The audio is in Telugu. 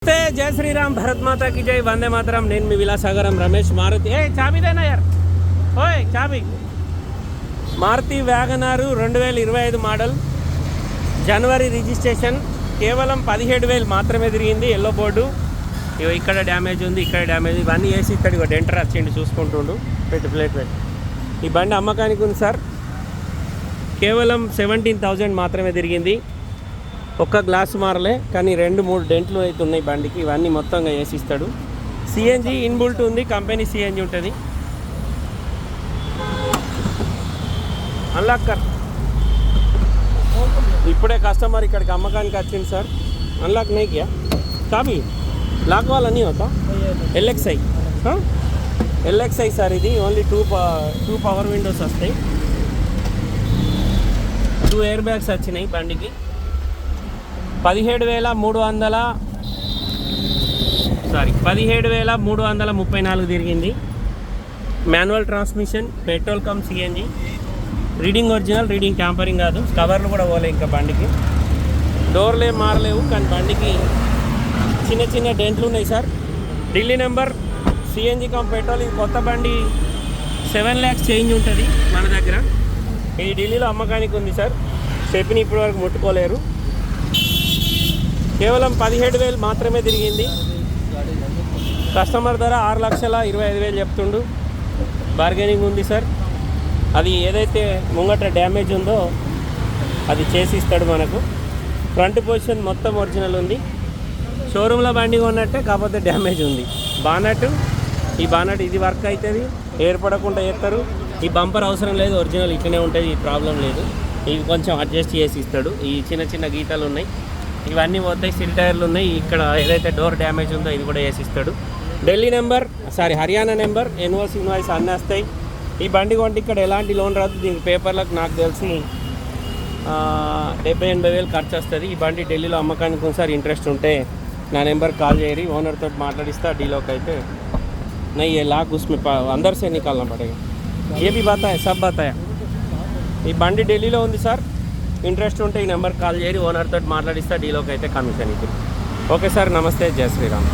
जय श्री राम, भारत माता की जय, वंदे मातरम। నేను మీ విలాసాగరం రమేష్. మారుతి చాబీదేనా యార్, ఓయ్ చాబీ. మారుతి వ్యాగనారు 2025 మోడల్, జనవరి రిజిస్ట్రేషన్, కేవలం 17,000 మాత్రమే తిరిగింది. ఎల్లో బోర్డు, ఇక్కడ డ్యామేజ్ ఉంది, ఇక్కడ డ్యామేజ్, ఇవన్నీ వేసి ఇక్కడ డెంటర్ వచ్చిండి చూసుకుంటుండు. ప్లేట్ పెట్టి ఈ బండి అమ్మకానికి ఉంది సార్. కేవలం 17,000 మాత్రమే తిరిగింది. ఒక్క గ్లాస్ మారలే, కానీ 2-3 డెంట్లు అయితే ఉన్నాయి బండికి. ఇవన్నీ మొత్తంగా వేసిస్తాడు. సిఎన్జి ఇన్బుల్ట్ ఉంది, కంపెనీ సిఎన్జి ఉంటుంది. అన్లాక్ కర్, ఇప్పుడే కస్టమర్ ఇక్కడికి అమ్మకానికి వచ్చింది సార్. అన్లాక్ नहीं किया, चाबी లాక్ वाला नहीं होता. LXI సార్, ఇది ఓన్లీ టూ పవర్ విండోస్ వస్తాయి. 2 ఎయిర్ బ్యాగ్స్ వచ్చినాయి బండికి. 17,334 తిరిగింది. Manual transmission, petrol come CNG, reading original, reading tampering కాదు. కవర్లు కూడా పోలే ఇంకా బండికి. డోర్లే మారలేవు, కానీ బండికి చిన్న చిన్న డెంట్లు ఉన్నాయి sir. Delhi number, CNG come petrol. ఇది కొత్త బండి, 7 lakhs చేంజ్ ఉంటుంది మన దగ్గర. ఇది ఢిల్లీలో అమ్మకానికి ఉంది సార్. స్టెప్ని ఇప్పటి వరకు ముట్టుకోలేరు. కేవలం 17,000 మాత్రమే తిరిగింది. కస్టమర్ ధర 6,25,000 చెప్తుండు. బార్గెనింగ్ ఉంది సార్. అది ఏదైతే ముంగట డ్యామేజ్ ఉందో అది చేసి ఇస్తాడు మనకు. ఫ్రంట్ పొజిషన్ మొత్తం ఒరిజినల్ ఉంది. షోరూంలో బండి కొన్నట్టే, కాకపోతే డ్యామేజ్ ఉంది. ఈ బానట్ ఇది వర్క్ అవుతుంది, ఏర్పడకుండా చేస్తారు. ఈ బంపర్ అవసరం లేదు, ఒరిజినల్ ఇట్లనే ఉంటుంది, ఈ ప్రాబ్లం లేదు. ఇవి కొంచెం అడ్జస్ట్ చేసి ఇస్తాడు. ఈ చిన్న చిన్న గీతలు ఉన్నాయి, ఇవన్నీ పోతాయి. సిల్ టైర్లు ఉన్నాయి. ఇక్కడ ఏదైతే డోర్ డ్యామేజ్ ఉందో ఇది కూడా వేసిస్తాడు. Delhi number, Haryana number, invoice అన్నీ వస్తాయి. ఈ బండి కొంటే ఇక్కడ ఎలాంటి లోన్ రాదు. దీనికి పేపర్లకు నాకు తెలిసి 70,000-80,000 ఖర్చు వస్తుంది. ఈ బండి ఢిల్లీలో అమ్మకానికి ఒకసారి ఇంట్రెస్ట్ ఉంటే నా నెంబర్ కాల్ చేయరి, ఓనర్ తోటి మాట్లాడిస్తా. డీలోకి అయితే नहीं ये लाख उसमें अंदर से निकालना पड़ेगा. ये भी बात है, सब बात है. ఈ బండి ఢిల్లీలో ఉంది సార్. ఇంట్రెస్ట్ ఉంటే ఈ నెంబర్ కాల్ చేయరి, ఓనర్ తోటి మాట్లాడిస్తా. డీలోకి అయితే కమిషన్ ఇది. ఓకే సార్, నమస్తే, జై శ్రీరామ్.